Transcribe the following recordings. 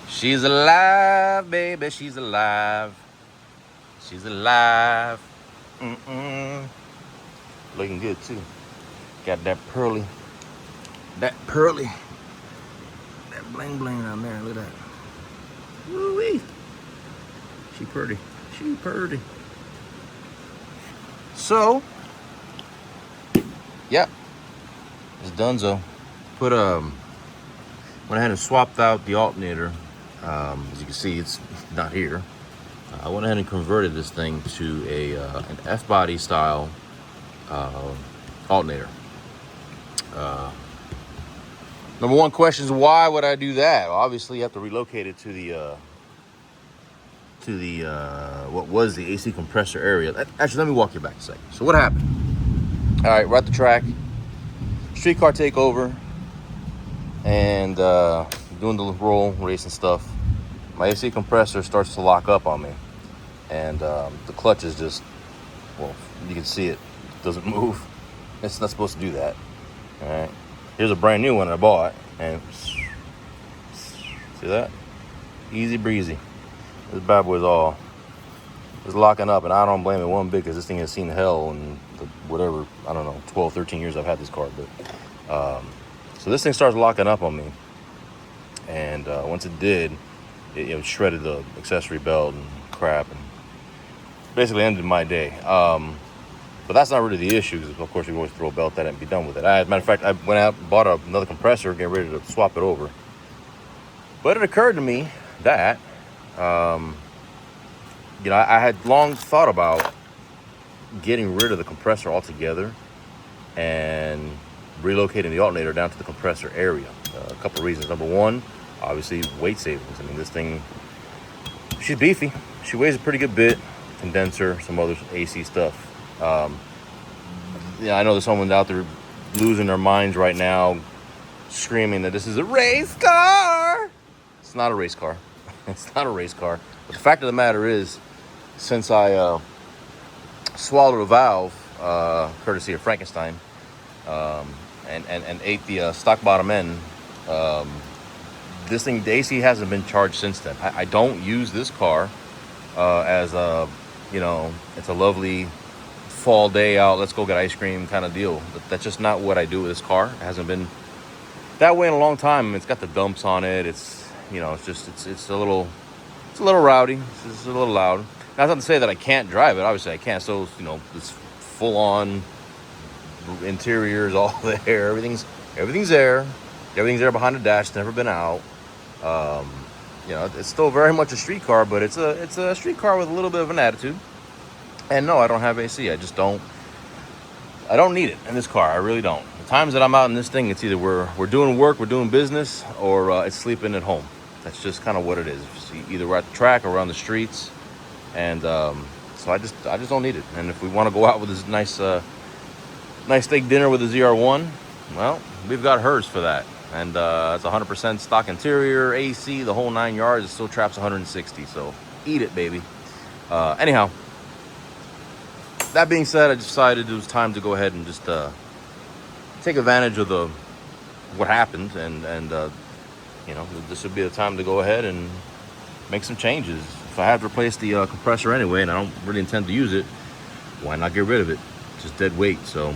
She's alive, baby. She's alive. She's alive. Looking good too. Got that pearly, that bling bling on there. Look at that. Woo-wee. She pretty. She pretty. So, yeah, it's donezo. Went ahead and swapped out the alternator. As you can see, it's not here. I went ahead and converted this thing to an F-body style alternator. Number one question is, why would I do that? Well, obviously, you have to relocate it to the what was the AC compressor area. Actually, let me walk you back a second. So what happened? All right, we're at the track, streetcar takeover, and doing the roll racing stuff. My AC compressor starts to lock up on me, and the clutch is just, well, you can see it doesn't move. It's not supposed to do that. All right, here's a brand new one I bought, and see that? Easy breezy. This bad boy's all is locking up, and I don't blame it one bit, because this thing has seen hell in the, whatever, I don't know, 12, 13 years I've had this car. But so this thing starts locking up on me, and once it did, it shredded the accessory belt and crap, and basically ended my day. But that's not really the issue, because of course you can always throw a belt at it and be done with it. As a matter of fact, I went out and bought another compressor, getting ready to swap it over. But it occurred to me that I had long thought about getting rid of the compressor altogether and relocating the alternator down to the compressor area. A couple of reasons. Number one, obviously weight savings. I mean, this thing, she's beefy. She weighs a pretty good bit. Condenser, some other AC stuff. I know there's someone out there losing their minds right now, screaming that this is a race car. It's not a race car. It's not a race car. But the fact of the matter is, since I swallowed a valve, courtesy of Frankenstein, and ate the stock bottom end, this thing, the AC hasn't been charged since then. I don't use this car as a, it's a lovely fall day out, let's go get ice cream kind of deal. But that's just not what I do with this car. It hasn't been that way in a long time. It's got the dumps on it. It's, it's a little rowdy. It's a little loud. That's not to say that I can't drive it. Obviously I can't. So, this full on interiors all there. Everything's there. Everything's there behind the dash. It's never been out. It's still very much a street car, but it's a street car with a little bit of an attitude. And no, I don't have AC. I don't need it in this car. I really don't. The times that I'm out in this thing, it's either we're doing work, we're doing business, or it's sleeping at home. That's just kind of what it is. Either we're at the track or we're on the streets. And so I just don't need it. And if we want to go out with this nice steak dinner with a ZR1, well, we've got hers for that. And it's 100% stock interior, AC, the whole 9 yards. It still traps 160. So eat it, baby. Anyhow, that being said, I decided it was time to go ahead and just take advantage of what happened, and this would be the time to go ahead and make some changes. If I have to replace the compressor anyway, and I don't really intend to use it, why not get rid of it? It's just dead weight. So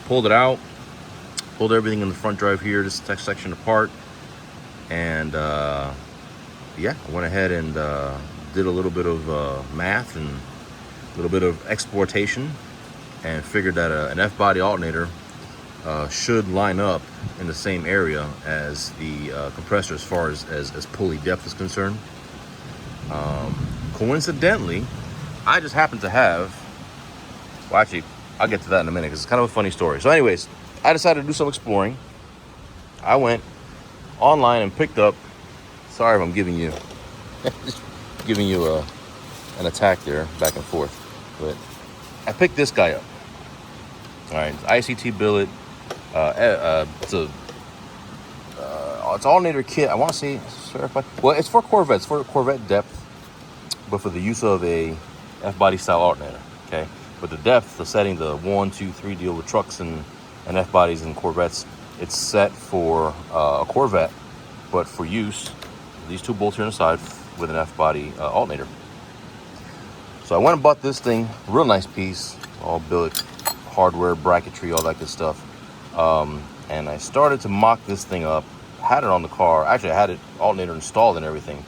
pulled it out, pulled everything in the front drive here, this section apart, and I went ahead and did a little bit of math and a little bit of exportation, and figured that an F-body alternator should line up in the same area as the compressor as far as pulley depth is concerned. Coincidentally, I just happen to have, well, actually, I'll get to that in a minute because it's kind of a funny story. So anyways, I decided to do some exploring. I went online and picked up, sorry if I'm giving you an attack there, back and forth, but I picked this guy up. All right, it's ICT billet. It's alternator kit. I want to see certified. Well, it's for Corvettes, for Corvette depth, but for the use of a F-body style alternator. Okay, but the depth, the setting, the 1, 2, 3 deal with trucks and F-bodies and Corvettes, it's set for a Corvette, but for use these 2 bolts here on the side with an F-body alternator. So I went and bought this thing, real nice piece, all built, hardware, bracketry, all that good stuff. And I started to mock this thing up, had it on the car. Actually, I had it alternator installed and everything.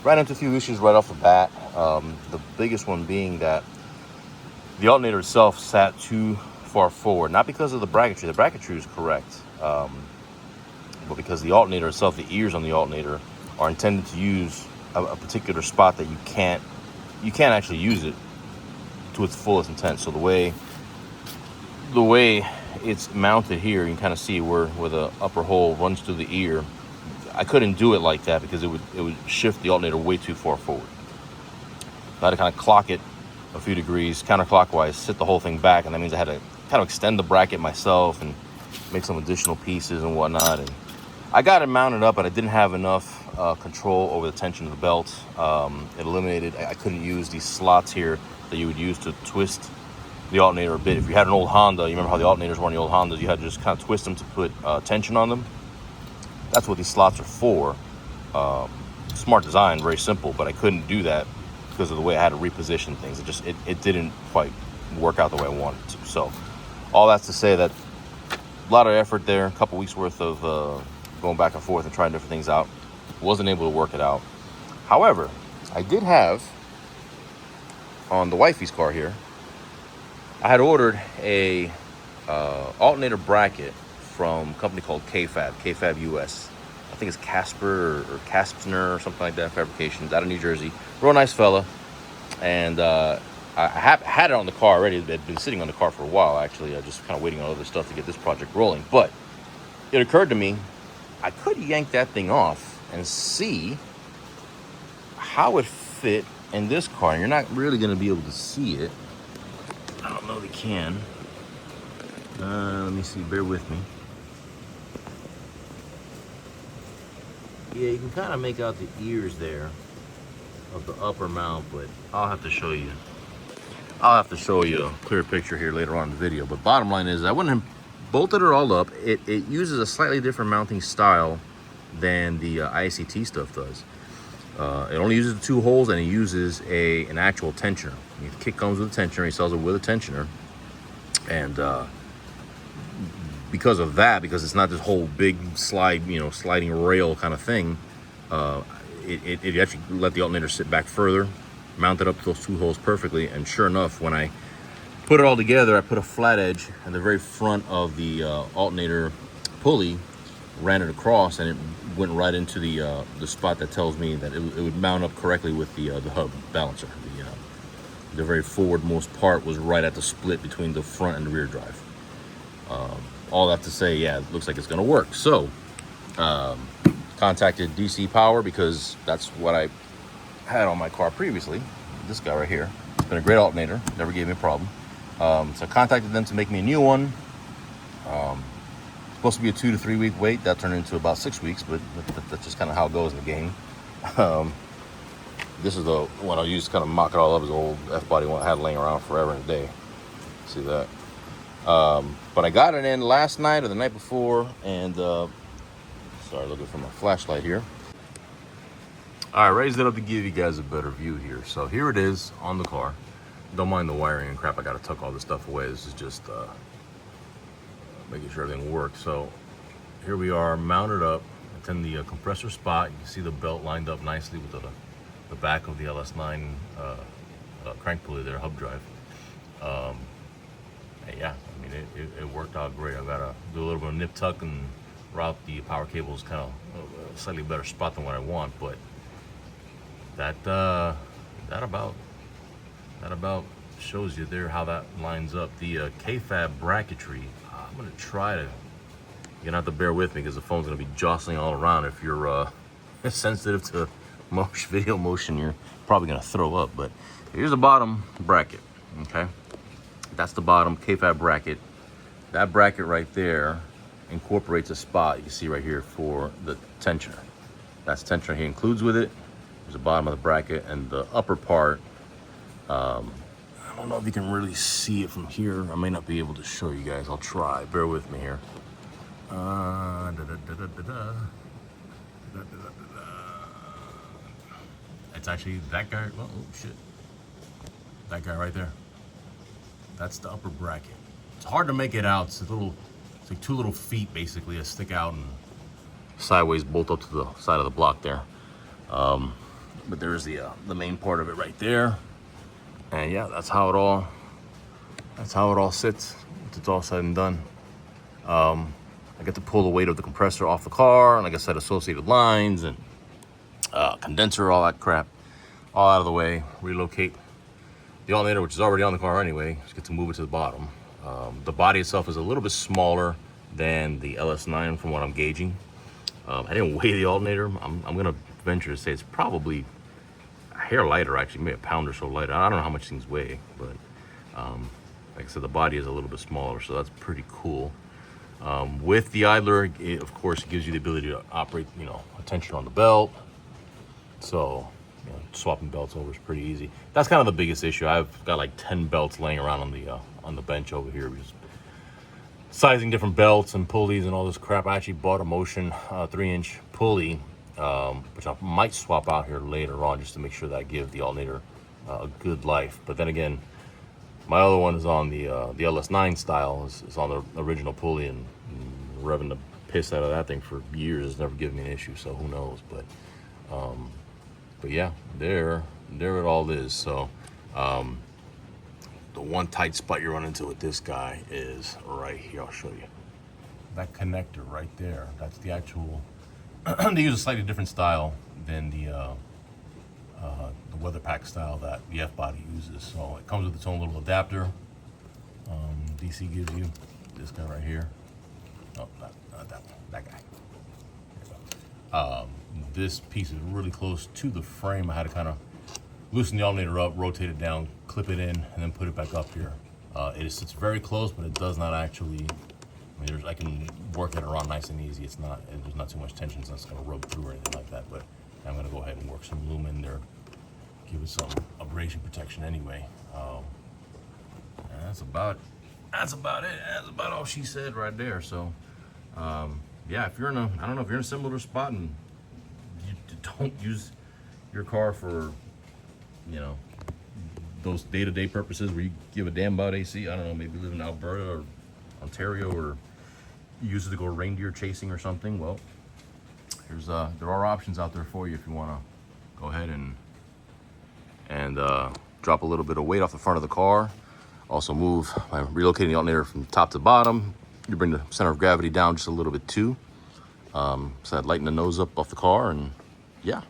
Ran into a few issues right off the bat. The biggest one being that the alternator itself sat too far forward, not because of the bracketry. The bracketry is correct, but because the alternator itself, the ears on the alternator are intended to use a particular spot that you can't actually use it to its fullest intent. So the way it's mounted here, you can kind of see where the upper hole runs through the ear. I couldn't do it like that because it would shift the alternator way too far forward. I had to kind of clock it a few degrees counterclockwise, sit the whole thing back, and that means I had to kind of extend the bracket myself and make some additional pieces and whatnot. And I got it mounted up, but I didn't have enough control over the tension of the belt. It eliminated, I couldn't use these slots here that you would use to twist the alternator a bit. If you had an old Honda, you remember how the alternators were on the old Hondas, you had to just kind of twist them to put tension on them. That's what these slots are for. Smart design, very simple, but I couldn't do that because of the way I had to reposition things. It didn't quite work out the way I wanted to. So all that's to say that a lot of effort there, a couple weeks worth of going back and forth and trying different things out. Wasn't able to work it out. However, I did have, on the wifey's car here, I had ordered a alternator bracket from a company called KFAB US. I think it's Casper or Caspner or something like that, fabrications out of New Jersey. Real nice fella. And I had it on the car already. It had been sitting on the car for a while, actually. Just kind of waiting on other stuff to get this project rolling. But it occurred to me, I could yank that thing off and see how it fit in this car. And you're not really going to be able to see it. I don't know if you can. Let me see, bear with me. Yeah, you can kind of make out the ears there of the upper mount, but I'll have to show you. I'll have to show you a clear picture here later on in the video. But bottom line is, I went and bolted it all up. It uses a slightly different mounting style than the ICT stuff does. It only uses the 2 holes, and it uses an actual tensioner. The kit comes with a tensioner. He sells it with a tensioner, and because of that, because it's not this whole big sliding rail kind of thing, it actually let the alternator sit back further, mounted up those 2 holes perfectly. And sure enough, when I put it all together, I put a flat edge at the very front of the alternator pulley, ran it across, and it went right into the spot that tells me that it would mount up correctly with the hub balancer. The very forwardmost part was right at the split between the front and the rear drive. All that to say, yeah, it looks like it's going to work. So, contacted DC Power because that's what I had on my car previously. This guy right here. It's been a great alternator. Never gave me a problem. So I contacted them to make me a new one. Supposed to be a 2 to 3 week wait. That turned into about 6 weeks, but that's just kind of how it goes in the game. This is the one I'll use to kind of mock it all up. As old F-body one I had laying around forever and a day. See that? But I got it in last night or the night before, and sorry, looking for my flashlight here. All right, raised it up to give you guys a better view here. So here it is on the car. Don't mind the wiring and crap. I got to tuck all this stuff away. This is just making sure everything works. So here we are, mounted up. It's in the compressor spot. You can see the belt lined up nicely with the back of the LS9 crank pulley there, hub drive. Yeah, I mean, it worked out great. I gotta do a little bit of nip tuck and route the power cables kind of a slightly better spot than what I want, but that about shows you there how that lines up. The KFAB bracketry, I'm gonna try to, you're gonna have to bear with me because the phone's gonna be jostling all around. If you're sensitive to video motion, you're probably gonna throw up. But here's the bottom bracket, okay? That's the bottom KFAB bracket. That bracket right there incorporates a spot you can see right here for the tensioner. That's the tensioner he includes with it. There's the bottom of the bracket, and the upper part, I don't know if you can really see it from here. I may not be able to show you guys. I'll try. Bear with me here. actually that guy. Oh, shit. That guy right there. That's the upper bracket. It's hard to make it out. It's like two little feet basically that stick out and sideways bolt up to the side of the block there. But there's the main part of it right there. And yeah, that's how it all sits. It's all said and done. I get to pull the weight of the compressor off the car, and like I said, associated lines and condenser, all that crap, all out of the way. Relocate the alternator, which is already on the car anyway. Just get to move it to the bottom. The body itself is a little bit smaller than the LS9 from what I'm gauging. I didn't weigh the alternator. I'm gonna venture to say it's probably a hair lighter, actually, maybe a pound or so lighter. I don't know how much things weigh, but like I said, the body is a little bit smaller, so that's pretty cool. With the idler, it of course gives you the ability to operate, a tension on the belt. So, swapping belts over is pretty easy. That's kind of the biggest issue. I've got like 10 belts laying around on the bench over here, just sizing different belts and pulleys and all this crap. I actually bought a Motion 3-inch pulley, which I might swap out here later on just to make sure that I give the alternator a good life. But then again, my other one is on the LS9 style. It's on the original pulley, and revving the piss out of that thing for years has never given me an issue. So who knows? But yeah, there it all is. So the one tight spot you run into with this guy is right here. I'll show you. That connector right there. That's the actual. They use a slightly different style than the weather pack style that the F-body uses. So it comes with its own little adapter. DC gives you this guy right here. Oh, not that one. That guy. This piece is really close to the frame. I had to kind of loosen the alternator up, rotate it down, clip it in, and then put it back up here. It sits very close, but it does not actually. I can work it around nice and easy. There's not too much tension, so it's going to rub through or anything like that. But I'm going to go ahead and work some lumen in there, give it some abrasion protection anyway. And that's about it. That's about all she said right there. So, yeah, if you're in a similar spot and you don't use your car for, those day-to-day purposes where you give a damn about AC, I don't know, maybe live in Alberta or Ontario, or you use it to go reindeer chasing or something, well, there are options out there for you if you want to go ahead and drop a little bit of weight off the front of the car. Also move by relocating the alternator from top to bottom. You bring the center of gravity down just a little bit too. So I'd lighten the nose up off the car, and yeah,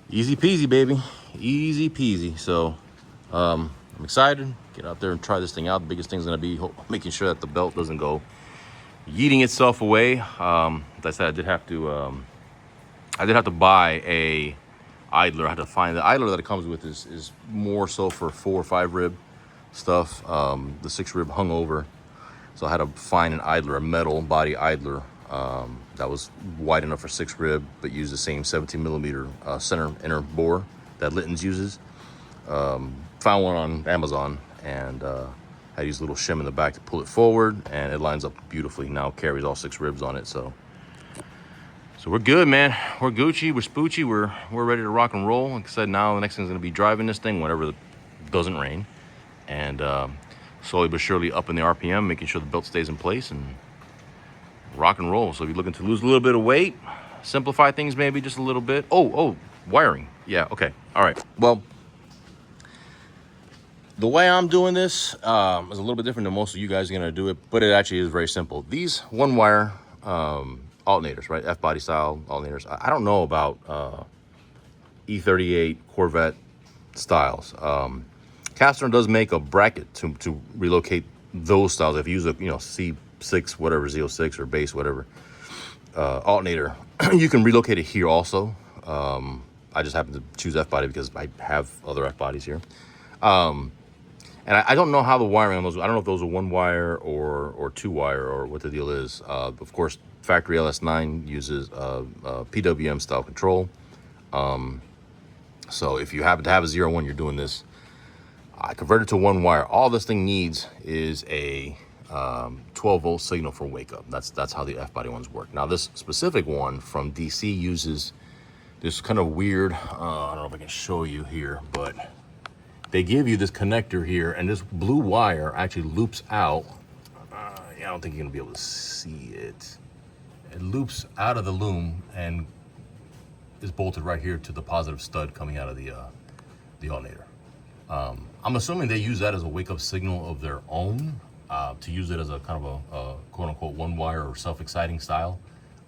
easy peasy, baby, easy peasy. So I'm excited. Get out there and try this thing out. The biggest thing is going to be making sure that the belt doesn't go yeeting itself away. As I said, I did have to buy a idler. I had to find the idler that it comes with is more so for 4 or 5 rib stuff. The 6 rib hung over, so I had to find an idler, a metal body idler that was wide enough for 6 rib, but used the same 17 millimeter center inner bore that Litton's uses. Found one on Amazon, and I used a little shim in the back to pull it forward, and it lines up beautifully. Now carries all 6 ribs on it, so we're good, man. We're Gucci, we're spoochy, we're ready to rock and roll. Like I said, now the next thing's gonna be driving this thing whenever it doesn't rain, and slowly but surely up in the RPM, making sure the belt stays in place and rock and roll. So if you're looking to lose a little bit of weight, simplify things maybe just a little bit. Oh, wiring. Yeah, okay, all right. Well, the way I'm doing this is a little bit different than most of you guys are gonna do it, but it actually is very simple. These one wire alternators, right? F-body style alternators. I don't know about E38 Corvette styles. Castrol does make a bracket to relocate those styles. If you use a C6, whatever, Z06 or base, whatever alternator, you can relocate it here also. I just happen to choose F-body because I have other F-bodies here. And I don't know how the wiring on those, I don't know if those are 1 wire or 2 wire or what the deal is. Of course, factory LS9 uses PWM style control. So if you happen to have a ZR1, you're doing this. I converted to 1 wire. All this thing needs is a 12-volt signal for wake up. That's how the F-body ones work. Now this specific one from DC uses this kind of weird, I don't know if I can show you here, but they give you this connector here, and this blue wire actually loops out. Yeah, I don't think you're gonna be able to see it. It loops out of the loom and is bolted right here to the positive stud coming out of the alternator. I'm assuming they use that as a wake-up signal of their own, to use it as a kind of a quote-unquote one-wire or self-exciting style.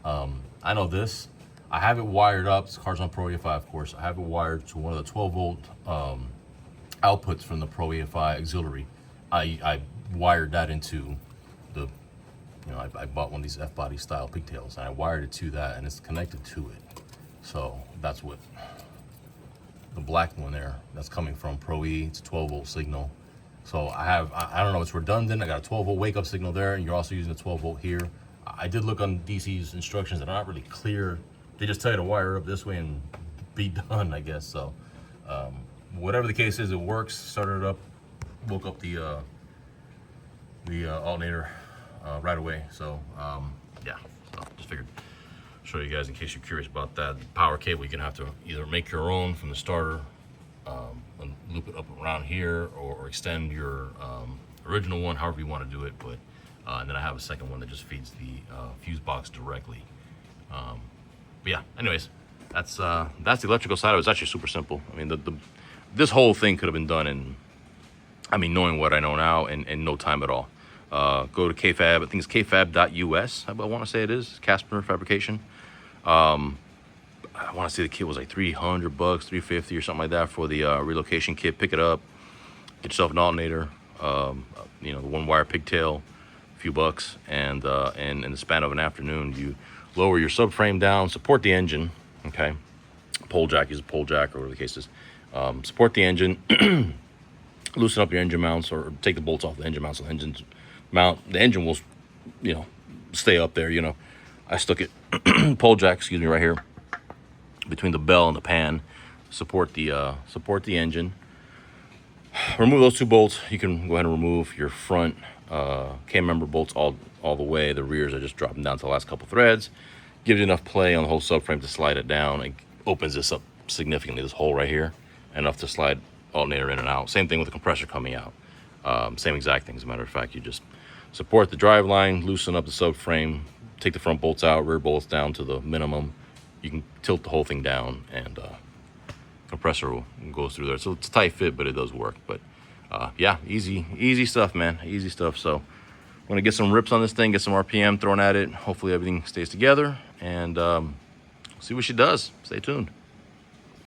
I know this. I have it wired up. This car's on Pro EFI, of course. I have it wired to one of the 12-volt outputs from the Pro EFI auxiliary. I wired that into the, I bought one of these F-body style pigtails, and I wired it to that, and it's connected to it. So that's what the black one there, that's coming from Pro E. It's a 12-volt signal. So I don't know, it's redundant. I got a 12-volt wake-up signal there, and you're also using a 12-volt here. I did look on DC's instructions, that are not really clear. They just tell you to wire up this way and be done, I guess. So whatever the case is, it works. Started it up, woke up the alternator right away. So yeah, so just figured show you guys in case you're curious about that. The power cable, you're gonna have to either make your own from the starter and loop it up around here, or extend your original one, however you want to do it. But and then I have a second one that just feeds the fuse box directly. But yeah, anyways, that's the electrical side of it. It's actually super simple. I mean, this whole thing could have been done in, I mean, knowing what I know now, in no time at all. Go to KFab, I think it's kfab.us, I want to say it is, Casper Fabrication. I want to say the kit was like $300, $350 or something like that for the relocation kit. Pick it up, get yourself an alternator, the one wire pigtail, a few bucks, and in the span of an afternoon, you lower your subframe down, support the engine, okay? Pole jack, use a pole jack or whatever the case is. Support the engine, loosen up your engine mounts, or take the bolts off the engine mounts so the engine's mount. The engine will, stay up there, I stuck it, pole jack, excuse me, right here, between the bell and the pan, support the engine. Remove those two bolts. You can go ahead and remove your front K-member bolts all the way. The rears, I just drop them down to the last couple threads. Gives you enough play on the whole subframe to slide it down. It opens this up significantly, this hole right here, enough to slide alternator in and out. Same thing with the compressor coming out. Same exact thing, as a matter of fact. You just support the drive line, loosen up the subframe, take the front bolts out, rear bolts down to the minimum. You can tilt the whole thing down, and compressor goes through there. So it's a tight fit, but it does work. But yeah, easy stuff, man. Easy stuff. So I'm gonna get some rips on this thing, get some RPM thrown at it. Hopefully everything stays together, and see what she does. Stay tuned.